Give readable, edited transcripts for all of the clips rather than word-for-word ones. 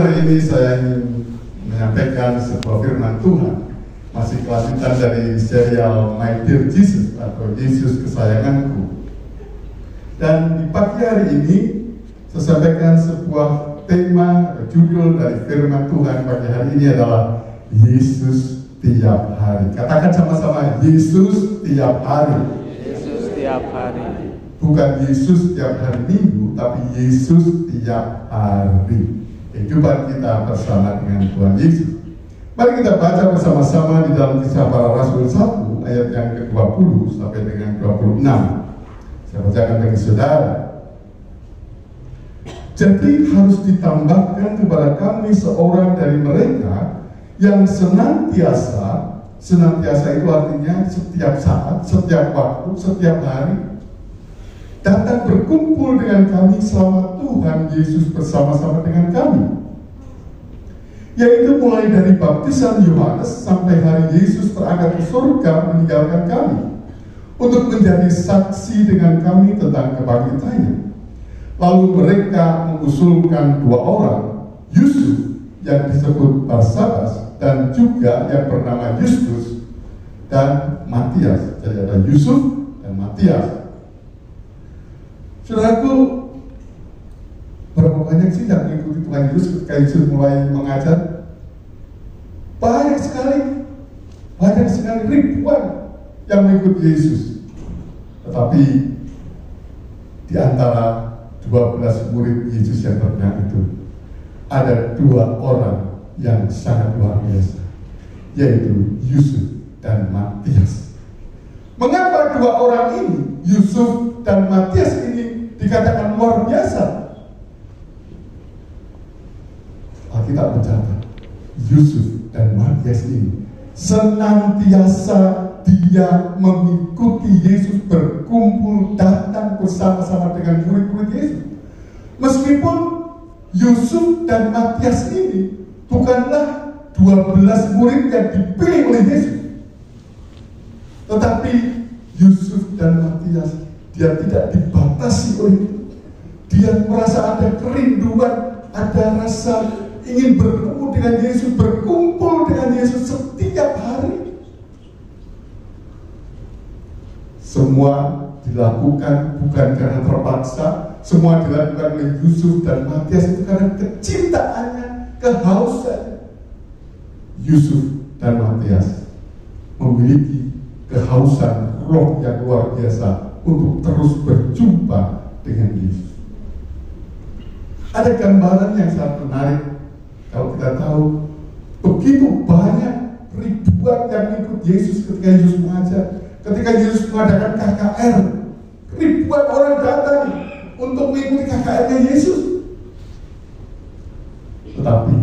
hari ini saya ingin menyampaikan sebuah firman Tuhan, masih kelanjutan dari serial My Dear Jesus atau Yesus Kesayanganku. Dan di pagi hari ini saya sampaikan sebuah tema atau judul dari firman Tuhan pagi hari ini adalah Yesus tiap hari. Katakan sama-sama, Yesus tiap hari. Yesus tiap hari. Bukan Yesus tiap hari Minggu, tapi Yesus tiap hari. Kehidupan kita bersama dengan Tuhan Yesus. Mari kita baca bersama-sama di dalam Kisah Para Rasul 1 ayat yang ke-20 sampai dengan 26. Saya bacakan bagi saudara. Jadi harus ditambahkan kepada kami seorang dari mereka yang senantiasa itu artinya setiap saat, setiap waktu, setiap hari datang berkumpul dengan kami selama Tuhan Yesus bersama-sama dengan kami, yaitu mulai dari baptisan Yohanes sampai hari Yesus terangkat ke surga meninggalkan kami, untuk menjadi saksi dengan kami tentang kebangkitannya. Lalu mereka mengusulkan dua orang, Yusuf yang disebut Barsabas dan juga yang bernama Justus dan Matias. Jadi ada Yusuf dan Matias. Saudaraku, berapa banyak sih yang mengikuti Tuhan Yesus ketika Yesus mulai mengajar? Banyak sekali ribuan yang mengikuti Yesus. Tetapi di antara 12 murid Yesus yang terkenal itu ada dua orang yang sangat luar biasa, yaitu Yusuf dan Matias. Mengapa dua orang ini, Yusuf dan Matias ini dikatakan luar biasa? Alkitab mencatat Yusuf dan Matias ini senantiasa dia mengikuti Yesus, berkumpul, datang bersama-sama dengan murid-murid Yesus. Meskipun Yusuf dan Matias ini bukanlah 12 murid yang dipilih oleh Yesus, tetapi Yusuf dan Matias, dia tidak dibatasi oleh itu. Dia merasa ada kerinduan, ada rasa ingin bertemu dengan Yesus, berkumpul dengan Yesus setiap hari. Semua dilakukan bukan karena terpaksa, semua dilakukan oleh Yusuf dan Matias itu karena kecintaannya, kehausannya. Yusuf dan Matias memiliki kehausan roh yang luar biasa untuk terus berjumpa dengan Yesus. Ada gambaran yang sangat menarik. Kalau kita tahu begitu banyak ribuan yang ikut Yesus ketika Yesus mengajar, ketika Yesus mengadakan KKR, ribuan orang datang untuk mengikuti KKR-nya Yesus. Tetapi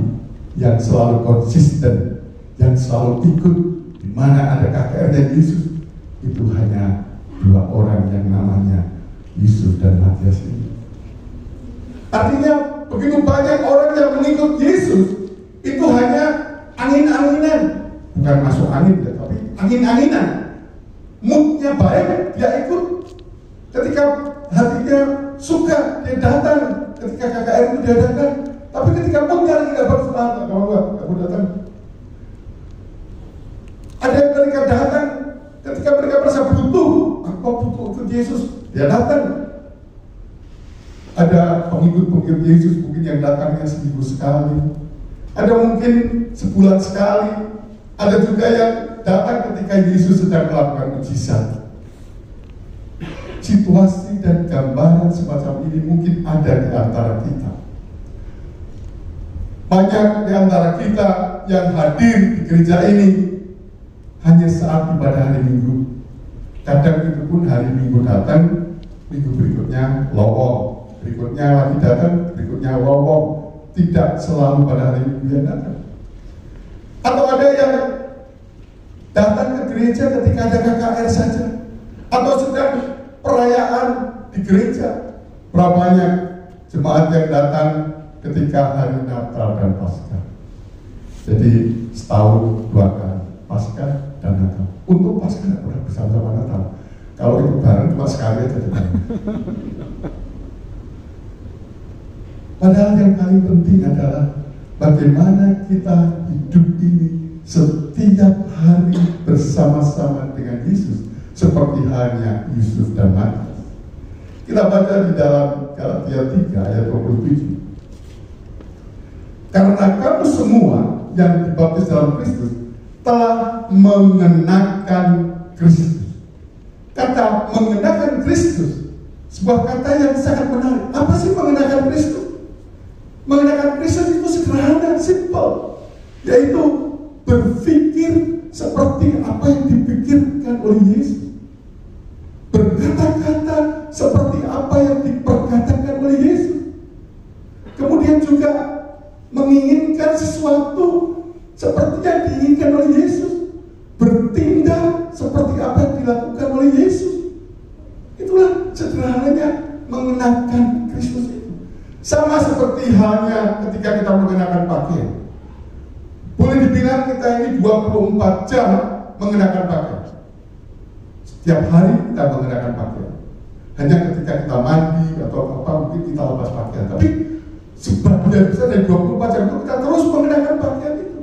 yang selalu konsisten, yang selalu ikut di mana ada KKR-nya Yesus, itu hanya dua orang yang namanya Yusuf dan Matias ini. Artinya begitu banyak orang yang mengikut Yesus, itu hanya angin-anginan, bukan masuk angin ya, tapi angin-anginan. Moodnya baik, dia ikut. Ketika hatinya suka, dia datang. Ketika KKR itu dia datang. Tapi ketika moodnya lagi gak bersemangat, gak mau datang. Ada yang mereka datang ketika mereka merasa butuh, aku butuh ikut Yesus, dia datang. Ada pengikut-pengikut Yesus mungkin yang datangnya seminggu sekali, ada mungkin sebulan sekali, ada juga yang datang ketika Yesus sedang melakukan mujizat. Situasi dan gambaran semacam ini mungkin ada di antara kita. Banyak di antara kita yang hadir di gereja ini hanya saat ibadah hari Minggu. Kadang itu pun hari Minggu datang, minggu berikutnya lowong. Berikutnya lagi datang, berikutnya lowong. Tidak selalu pada hari Minggu yang datang. Atau ada yang datang ke gereja ketika ada KKR saja, atau sedang perayaan di gereja. Berapa banyak jemaat yang datang ketika hari Natal dan Paskah. Jadi setahun dua kali, Paskah dan Natal. Untuk Paskah tidak pernah bersama-sama Natal. Kalau itu bareng cuma sekali aja. Padahal yang paling penting adalah bagaimana kita hidup ini setiap hari bersama-sama dengan Yesus, seperti halnya Yusuf dan Maria. Kita baca di dalam Galatia 3 ayat 27. Karena kamu semua yang dibaptis dalam Kristus telah mengenakan Kristus. Kata mengenakan Kristus, sebuah kata yang sangat menarik. Apa sih mengenakan Kristus? Mengenakan Kristus itu sederhana, simple, yaitu berpikir seperti apa yang dipikirkan oleh Yesus, berkata-kata seperti apa yang diperkatakan oleh Yesus, kemudian juga menginginkan sesuatu seperti yang diinginkan oleh Yesus, bertindak seperti apa yang dilakukan oleh Yesus. Itulah sederhananya mengenakan Kristus itu. Sama seperti halnya ketika kita mengenakan pakaian. Boleh dibilang kita ini 24 jam mengenakan pakaian. Setiap hari kita mengenakan pakaian. Hanya ketika kita mandi atau apa mungkin kita lepas pakaian. Tapi sebagian besar dari 24 jam itu kita terus mengenakan pakaian itu.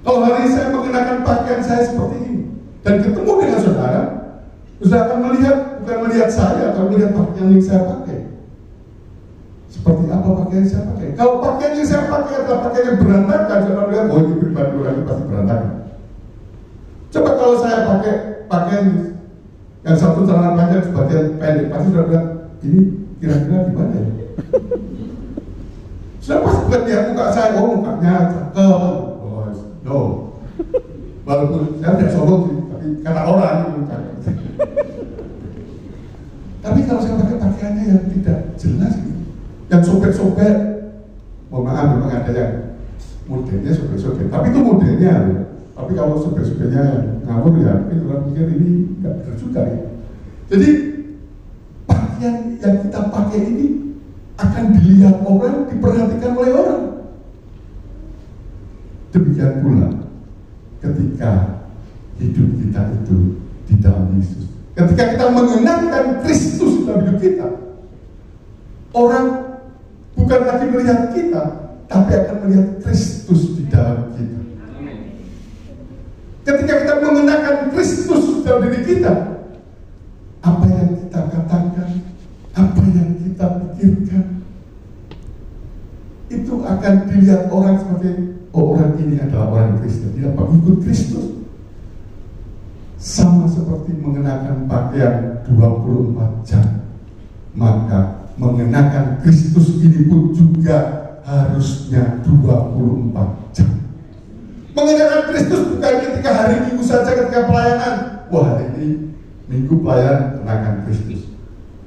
Kalau hari ini saya mengenakan pakaian saya seperti ini dan ketemu dengan saudara, saudara akan melihat, bukan melihat saya atau melihat pakaian yang saya pakai. Seperti apa pakaian yang saya pakai? Kalau pakaian yang saya pakai adalah pakaian yang berantakan, saudara lihat, oh ini pribadi orang ini pasti berantakan. Coba kalau saya pakai pakaian yang satu celana panjang sebagian pendek, pasti saudara bilang, ini kira-kira gimana ya? Sudah pasti bukan lihat muka saya, oh mukanya cakep, oh no. Walaupun saya tidak sombong sih, tapi kata orang itu cakep. Tapi kalau saya pakai pakaiannya yang tidak jelas gitu, yang sobek-sobek, mohon maaf memang ada yang modelnya sobek-sobek, tapi itu modelnya ya. Tapi kalau sobek-sobeknya yang ngawur ya, mungkin orang pikir ini nggak benar juga ya. Jadi pakaian yang kita pakai ini akan dilihat orang, diperhatikan oleh orang. Demikian pula ketika hidup kita itu di dalam Yesus. Ketika kita mengenakan Kristus dalam hidup kita, orang bukan lagi melihat kita, tapi akan melihat Kristus di dalam kita. Ketika kita mengenakan Kristus dalam diri kita, apa yang kita katakan, apa yang kita pikirkan, itu akan dilihat orang sebagai, oh orang ini adalah orang Kristen, dia pengikut Kristus. Sama seperti mengenakan pakaian 24 jam, maka mengenakan Kristus ini pun juga harusnya 24 jam. Mengenakan Kristus bukan ketika hari Minggu saja ketika pelayanan. Wah, hari ini Minggu pelayanan kenakan Kristus.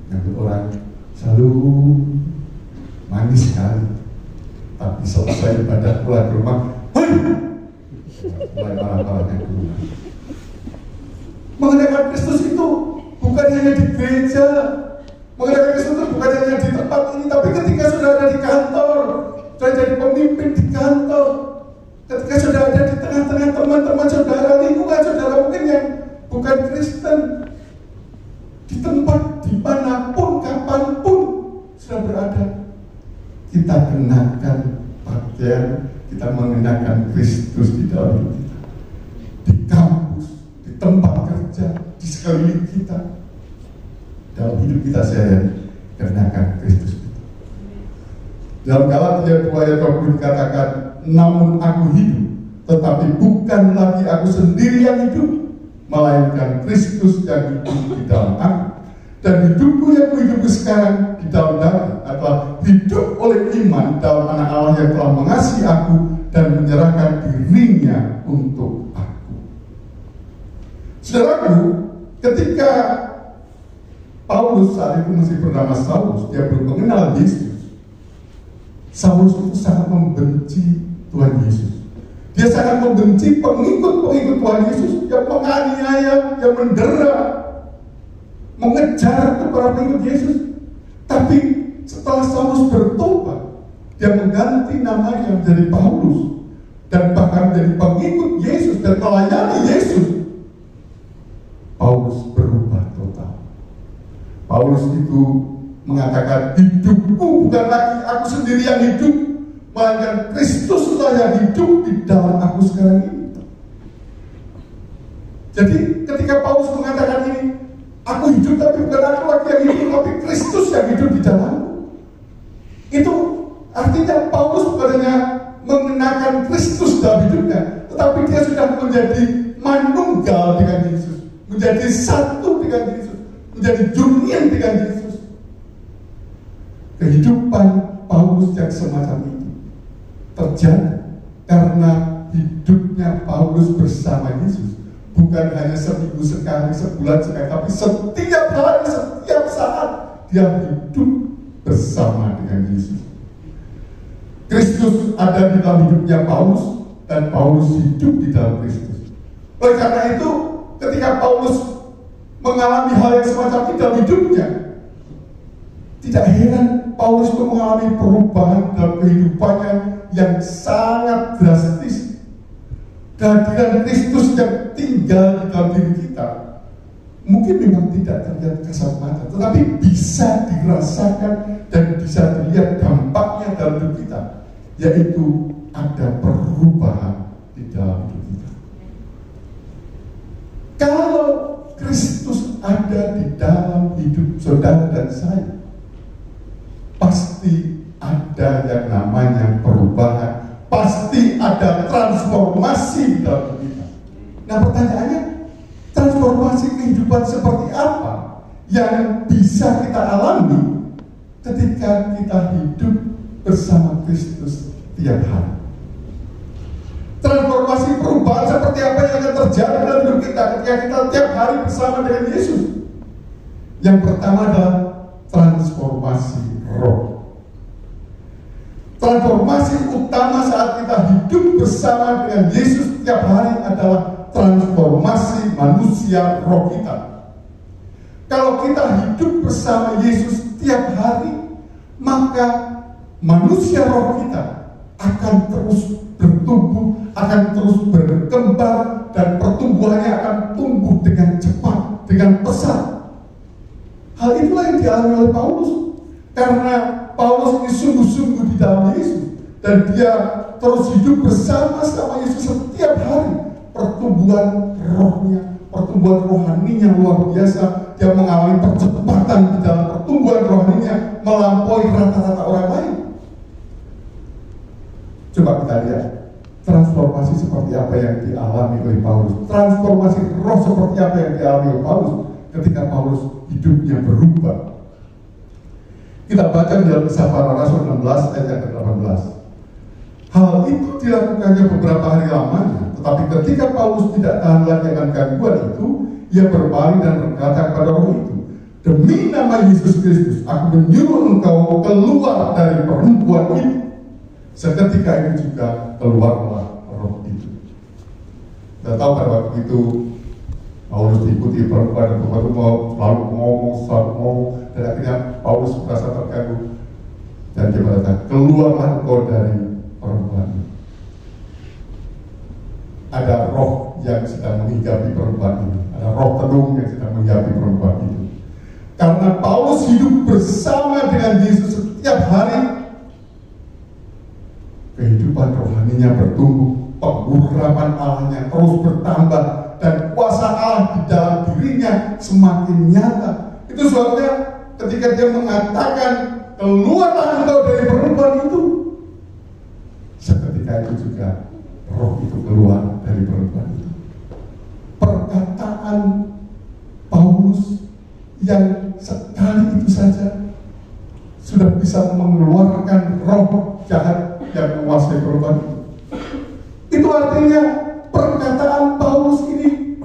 Yang orang selalu manis sekali. Tapi selesai ibadah pulang ke rumah, mulai marah-marahnya ke rumah. Mengenakan Kristus itu bukan hanya di gereja. Mengenakan Kristus itu bukan hanya di tempat ini, tapi ketika sudah ada di kantor, sudah jadi pemimpin di kantor, ketika sudah ada di tengah-tengah teman-teman saudara, lingkungan saudara mungkin yang bukan Kristen, di tempat dimanapun, kapanpun sudah berada, kita kenakan pakaian, kita mengenakan Kristus di dalam hidup kita. Di kampus, di tempat kerja, di sekeliling kita, dalam hidup kita sehari-hari, kenakan Kristus itu. Dalam Galatia 2 ayat 20 dikatakan, namun aku hidup, tetapi bukan lagi aku sendiri yang hidup, melainkan Kristus yang hidup di dalam aku. Dan hidupku yang kuhidupi sekarang di dalam daging adalah hidup oleh iman dalam Anak Allah yang telah mengasihi aku dan menyerahkan dirinya untuk aku. Saudaraku, ketika Paulus saat itu masih bernama Saulus, dia belum mengenal Yesus. Saulus itu sangat membenci Tuhan Yesus. Dia sangat membenci pengikut-pengikut Tuhan Yesus yang menganiaya, yang mendera, mengejar para pengikut Yesus. Tapi setelah Saulus bertobat, dia mengganti namanya menjadi Paulus dan bahkan menjadi pengikut Yesus dan melayani Yesus. Paulus berubah total. Paulus itu mengatakan, hidupku bukan lagi aku sendiri yang hidup, melainkan Kristuslah yang hidup di dalam aku sekarang ini. Jadi ketika Paulus mengatakan ini, aku hidup tapi bukan aku lagi yang hidup, tapi Kristus yang hidup di dalamku. Itu artinya Paulus bukannya mengenakan Kristus dalam hidupnya, tetapi dia sudah menjadi manunggal dengan Yesus, menjadi satu dengan Yesus, menjadi union dengan Yesus. Kehidupan Paulus yang semacam itu terjadi karena hidupnya Paulus bersama Yesus. Bukan hanya seminggu sekali, sebulan sekali, tapi setiap hari, setiap saat dia hidup bersama dengan Yesus. Kristus ada di dalam hidupnya Paulus, dan Paulus hidup di dalam Kristus. Oleh karena itu, ketika Paulus mengalami hal yang semacam itu dalam hidupnya, tidak heran Paulus itu mengalami perubahan dalam kehidupannya yang sangat drastis. Kehadiran Kristus yang tinggal di dalam diri kita mungkin memang tidak terlihat kasat mata, tetapi bisa dirasakan dan bisa dilihat dampaknya dalam hidup kita, yaitu ada perubahan di dalam hidup kita. Kalau Kristus ada di dalam hidup saudara dan saya, pasti ada yang namanya perubahan, pasti ada transformasi di dalam hidup kita. Nah, pertanyaannya, transformasi kehidupan seperti apa yang bisa kita alami ketika kita hidup bersama Kristus tiap hari? Transformasi perubahan seperti apa yang akan terjadi dalam hidup kita ketika kita tiap hari bersama dengan Yesus? Yang pertama adalah transformasi roh. Transformasi utama saat kita hidup bersama dengan Yesus tiap hari adalah transformasi manusia roh kita. Kalau kita hidup bersama Yesus tiap hari, maka manusia roh kita akan terus bertumbuh, akan terus berkembang, dan pertumbuhannya akan tumbuh dengan cepat, dengan pesat. Hal itulah yang dialami oleh Paulus, karena Paulus ini sungguh-sungguh di dalam Yesus, dan dia terus hidup bersama-sama Yesus setiap hari. Pertumbuhan rohnya, pertumbuhan rohaninya luar biasa. Dia mengalami percepatan di dalam pertumbuhan rohaninya, melampaui rata-rata orang lain. Coba kita lihat transformasi seperti apa yang dialami oleh Paulus, transformasi roh seperti apa yang dialami oleh Paulus ketika Paulus hidupnya berubah. Kita baca di dalam Kisah Para Rasul 16 ayat ke-18. Hal itu dilakukannya beberapa hari lamanya, tetapi ketika Paulus tidak tahan lagi akan gangguan itu, ia berpaling dan berkata kepada roh itu, "Demi nama Yesus Kristus, aku menyuruh engkau keluar dari perempuan itu." Seketika itu juga keluarlah roh itu. Kita tahu pada waktu itu Paulus diikuti perempuan dan perempuan itu mau selalu ngomong, dan akhirnya Paulus merasa terganggu dan dia berkata, "Keluarlah engkau dari perempuan itu." Ada roh yang sedang menghijabi perempuan itu, ada roh tenung yang sedang menghijabi perempuan itu. Karena Paulus hidup bersama dengan Yesus setiap hari, kehidupan rohaninya bertumbuh, pengurapan Allahnya terus bertambah, dan kuasa Allah di dalam dirinya semakin nyata. Itu sebabnya ketika dia mengatakan, "Keluarlah engkau dari perempuan itu," seketika itu juga roh itu keluar dari perempuan itu. Perkataan Paulus yang sekali itu saja sudah bisa mengeluarkan roh jahat yang menguasai perempuan itu. Itu artinya perkataan Paulus ini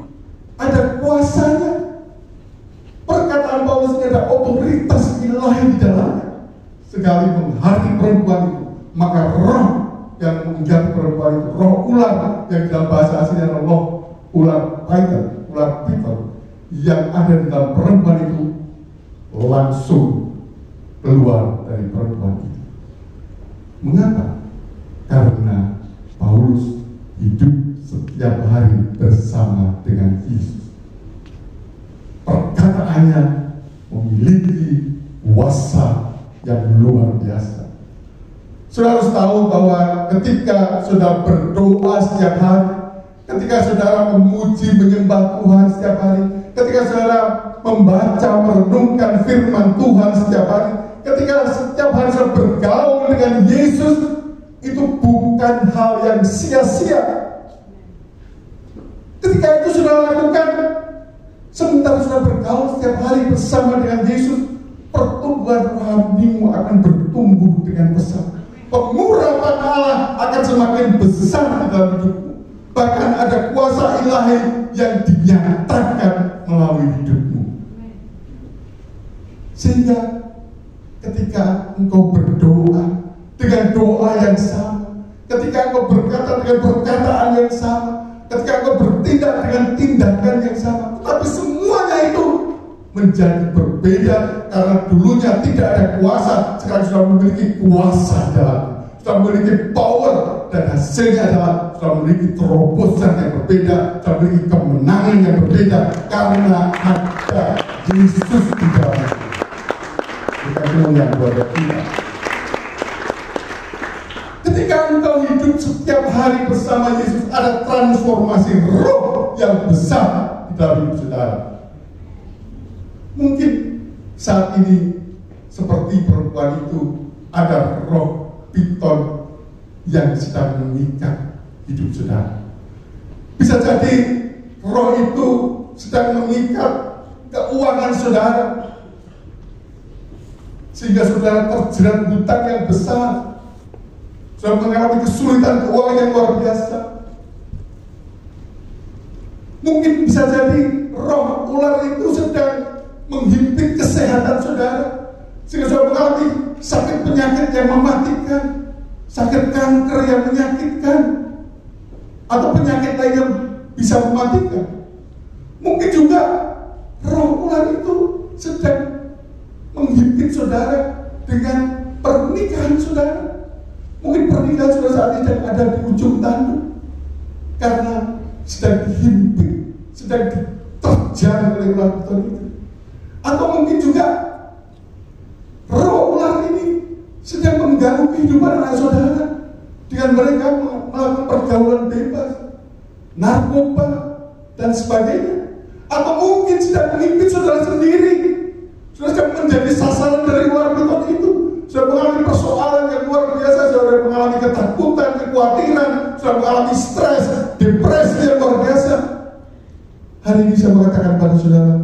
ada kuasanya. Perkataan Paulus ini ada otoritas ilahi di dalamnya. Sekali menghati perempuan itu, maka roh yang menghujat perempuan itu, roh ular yang dalam bahasa aslinya adalah roh ular python, ular piton, yang ada di dalam perempuan itu langsung keluar dari perempuan itu. Mengapa? Karena Paulus hidup setiap hari bersama dengan Yesus. Perkataannya memiliki kuasa yang luar biasa. Saudara harus tahu bahwa ketika saudara berdoa setiap hari, ketika saudara memuji menyembah Tuhan setiap hari, ketika saudara membaca merenungkan firman Tuhan setiap hari, ketika setiap hari saudara bergaul dengan Yesus, itu bukan hal yang sia-sia. Ketika itu saudara lakukan, sementara saudara bergaul setiap hari bersama dengan Yesus, pertumbuhan rohanimu akan bertumbuh dengan pesat. Pengurapan Allah akan semakin besar di dalam hidupmu. Bahkan ada kuasa ilahi yang dinyatakan melalui hidupmu. Sehingga ketika engkau berdoa dengan doa yang sama, ketika engkau berkata dengan perkataan yang sama, ketika engkau bertindak dengan tindakan yang sama, tetapi semuanya itu menjadi berbeda karena dulunya tidak ada kuasa, sekarang sudah memiliki kuasa dalam, sudah memiliki power, dan hasilnya adalah sudah memiliki terobosan yang berbeda, sudah memiliki kemenangan yang berbeda karena ada Yesus di dalam. Bukan cuma yang buat kita. Ketika engkau hidup setiap hari bersama Yesus, ada transformasi roh yang besar di dalam hidup saudara. Mungkin saat ini seperti perempuan itu ada roh piton yang sedang mengikat hidup saudara. Bisa jadi roh itu sedang mengikat keuangan saudara, sehingga saudara terjerat hutang yang besar, saudara mengalami kesulitan keuangan yang luar biasa. Mungkin bisa jadi roh ular itu sedang menghimpit kesehatan saudara, sehingga saudara mengalami sakit penyakit yang mematikan, sakit kanker yang menyakitkan, atau penyakit lain yang bisa mematikan. Mungkin juga roh ular itu sedang menghimpit saudara dengan pernikahan saudara. Mungkin pernikahan saudara saat ini sedang ada di ujung tanduk karena sedang dihimpit, sedang diterjang oleh ular piton itu. Atau mungkin juga roh ular ini sedang mengganggu kehidupan anak saudara dengan mereka melakukan pergaulan bebas, narkoba, dan sebagainya. Atau mungkin sedang menghimpit saudara sendiri, saudara sedang menjadi sasaran dari ular piton itu. Sudah mengalami persoalan yang luar biasa, sudah mengalami ketakutan, kekhawatiran, sudah mengalami stres, depresi yang luar biasa. Hari ini saya mengatakan pada saudara,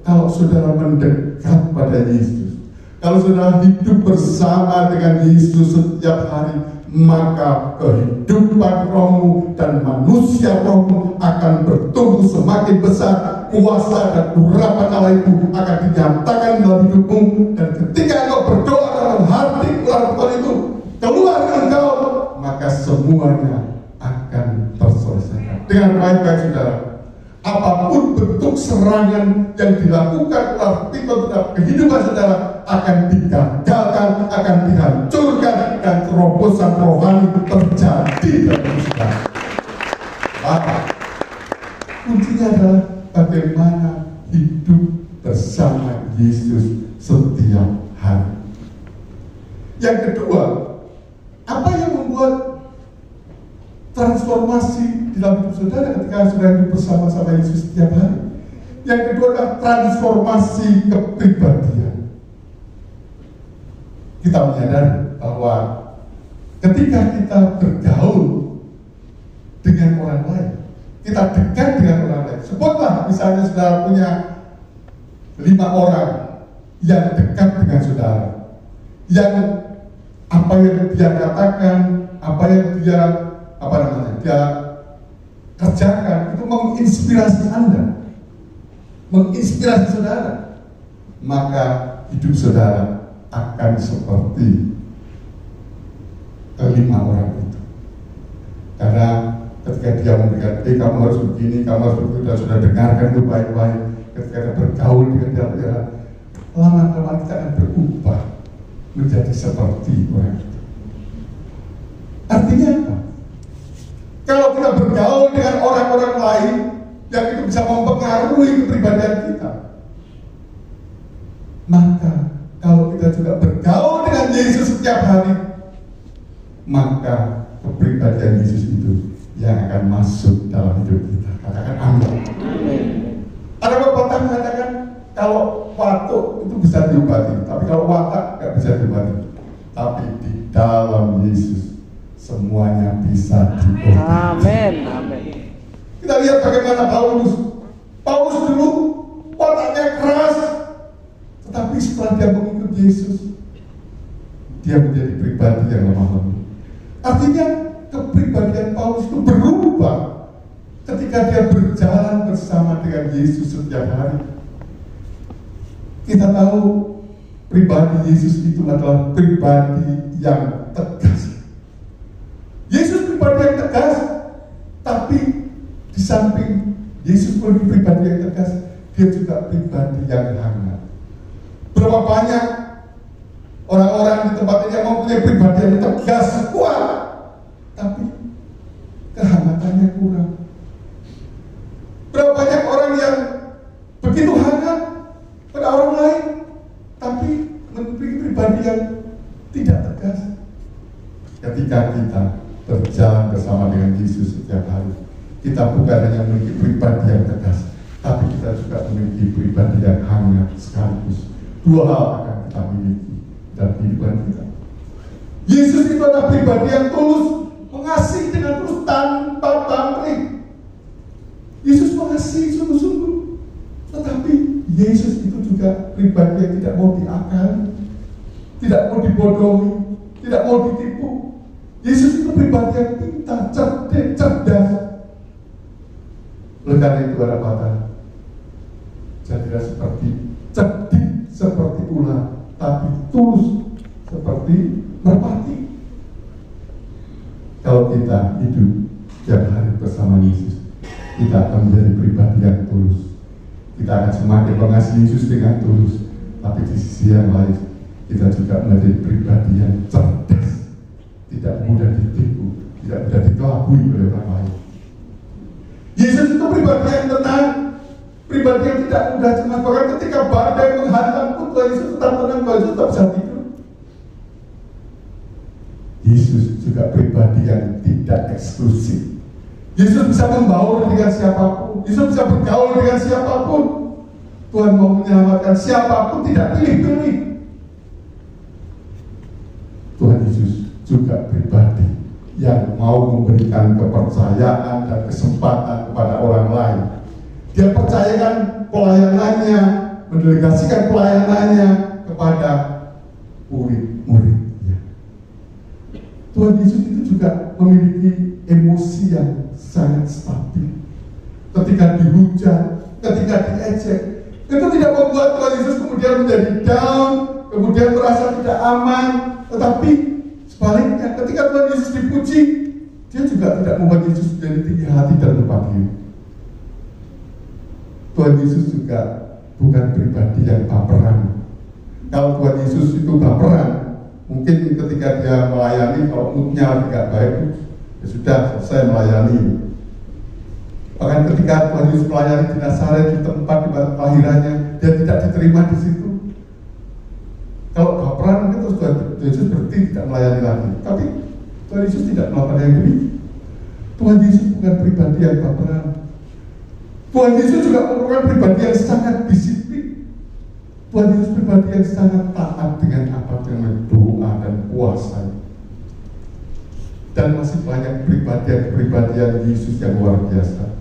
kalau saudara mendekat pada Yesus, kalau saudara hidup bersama dengan Yesus setiap hari, maka kehidupan rohmu dan manusia rohmu akan bertumbuh semakin besar. Kuasa dan urapan Allah itu akan dinyatakan dalam hidupmu, dan ketika engkau berdoa dalam hati ular piton itu keluar engkau, maka semuanya akan terselesaikan dengan baik-baik saudara. Apapun bentuk serangan yang dilakukan ular piton terhadap kehidupan saudara akan digagalkan, akan dihancurkan, dan terobosan rohani terjadi dalam hidup saudara. Maka kuncinya adalah bagaimana hidup bersama Yesus setiap hari. Yang kedua, apa yang membuat transformasi di dalam hidup saudara ketika saudara hidup bersama-sama Yesus setiap hari? Yang kedua adalah transformasi kepribadian. Kita menyadari bahwa ketika kita bergaul dengan orang lain, kita dekat dengan orang lain. Sebutlah misalnya saudara punya 5 orang yang dekat dengan saudara, yang apa yang dia katakan, apa yang dia dia kerjakan itu menginspirasi Anda, menginspirasi saudara, maka hidup saudara akan seperti 5 orang itu. Karena ketika dia memberikan, kamu harus begini, kamu harus begitu, dan sudah dengarkan itu baik-baik. Ketika kita bergaul dengan dia, lama-lama kita akan berubah menjadi seperti orang itu. Artinya apa? Kalau kita bergaul dengan orang-orang lain yang itu bisa mempengaruhi kepribadian kita, maka kalau kita juga bergaul dengan Yesus setiap hari, maka kepribadian Yesus itu yang akan masuk dalam hidup kita. Katakan amin. Ada pepatah mengatakan kalau watuk itu bisa diobati, tapi kalau watak nggak bisa diobati. Tapi di dalam Yesus semuanya bisa diobati. Amin. Amin. Kita lihat bagaimana Paulus. Paulus dulu wataknya keras, tetapi setelah dia mengikut Yesus, dia menjadi pribadi yang lemah lembut. Artinya kepribadian Paulus itu berubah ketika dia berjalan bersama dengan Yesus setiap hari. Kita tahu pribadi Yesus itu adalah pribadi yang tegas. Yesus pribadi yang tegas, tapi di samping Yesus pun pribadi yang tegas, dia juga pribadi yang hangat. Berapa banyak orang-orang di tempat ini yang mempunyai pribadi yang tegas, kuat, tapi kehangatannya kurang. Berapa banyak orang yang begitu hangat pada orang lain, tapi memiliki pribadi yang tidak tegas. Ketika kita berjalan bersama dengan Yesus setiap hari, kita bukan hanya memiliki pribadi yang tegas, tapi kita juga memiliki pribadi yang hangat sekaligus. Dua hal akan kita miliki dalam kehidupan kita. Yesus itu adalah pribadi yang tulus, mengasihi dengan tulus tanpa pamrih. Yesus mengasihi sungguh-sungguh, tetapi Yesus itu juga pribadi yang tidak mau diakali, tidak mau dibodohi, tidak mau ditipu. Yesus itu pribadi yang pintar, cerdas. Oleh karena itu ada kata, jadilah cerdik seperti ular, tapi tulus seperti merpati. Kalau kita hidup tiap hari bersama Yesus, kita akan menjadi pribadi yang tulus. Kita akan semakin mengasihi Yesus dengan tulus, tapi di sisi yang lain kita juga menjadi pribadi yang cerdas, tidak mudah ditipu, tidak mudah dikelabui oleh orang lain. Yesus itu pribadi yang tenang, pribadi yang tidak mudah cemas. Bahkan ketika badai menghantam pun Tuhan Yesus tetap tenang, Tuhan Yesus tetap bisa tidur. Yesus juga pribadi yang tidak eksklusif. Yesus bisa membaur dengan siapapun, Yesus bisa bergaul dengan siapapun. Tuhan mau menyelamatkan siapapun, tidak pilih-pilih. Tuhan Yesus juga pribadi yang mau memberikan kepercayaan dan kesempatan kepada orang lain. Dia percayakan pelayanannya, mendelegasikan pelayanannya kepada murid-muridnya. Tuhan Yesus itu juga memiliki emosi yang sangat stabil. Ketika dihujat, ketika diejek, itu tidak membuat Tuhan Yesus kemudian menjadi down, kemudian merasa tidak aman. Tetapi sebaliknya, ketika Tuhan Yesus dipuji, dia juga tidak membuat Yesus menjadi tinggi hati dan lupa diri. Tuhan Yesus juga bukan pribadi yang baperan. Kalau Tuhan Yesus itu baperan, mungkin ketika dia melayani, kalau moodnya tidak baik, ya sudah selesai melayani. Bahkan ketika Tuhan Yesus melayani di Nazaret, di tempat di kelahirannya, dia tidak diterima di situ. Kalau baperan mungkin terus Tuhan Yesus berhenti tidak melayani lagi. Tapi Tuhan Yesus tidak melakukan yang ini. Tuhan Yesus bukan pribadi yang baperan. Tuhan Yesus juga merupakan pribadi yang sangat disiplin. Tuhan Yesus pribadi yang sangat taat dengan apa dengan doa dan puasa. Dan masih banyak pribadian Yesus yang luar biasa.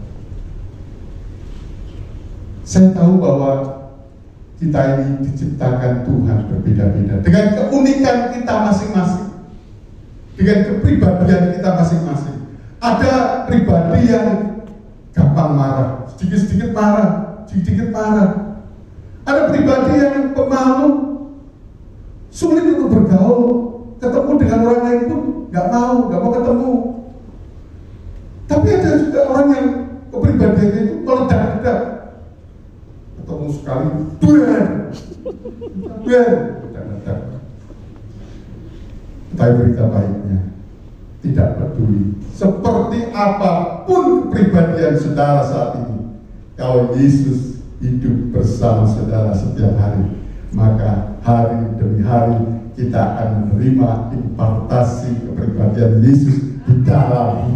Saya tahu bahwa kita ini diciptakan Tuhan berbeda-beda, dengan keunikan kita masing-masing, dengan kepribadian kita masing-masing. Ada pribadi yang gampang marah, sedikit-sedikit marah, sedikit-sedikit marah. Ada pribadi yang pemalu, sulit untuk bergaul, ketemu dengan orang lain pun nggak mau ketemu. Tapi ada juga orang yang kepribadiannya itu meledak-ledak. Ketemu sekali, meledak-ledak. Tapi berita baiknya, tidak peduli seperti apapun kepribadian saudara saat ini, kalau Yesus hidup bersama saudara setiap hari, maka hari demi hari kita akan menerima impartasi kepribadian Yesus di dalam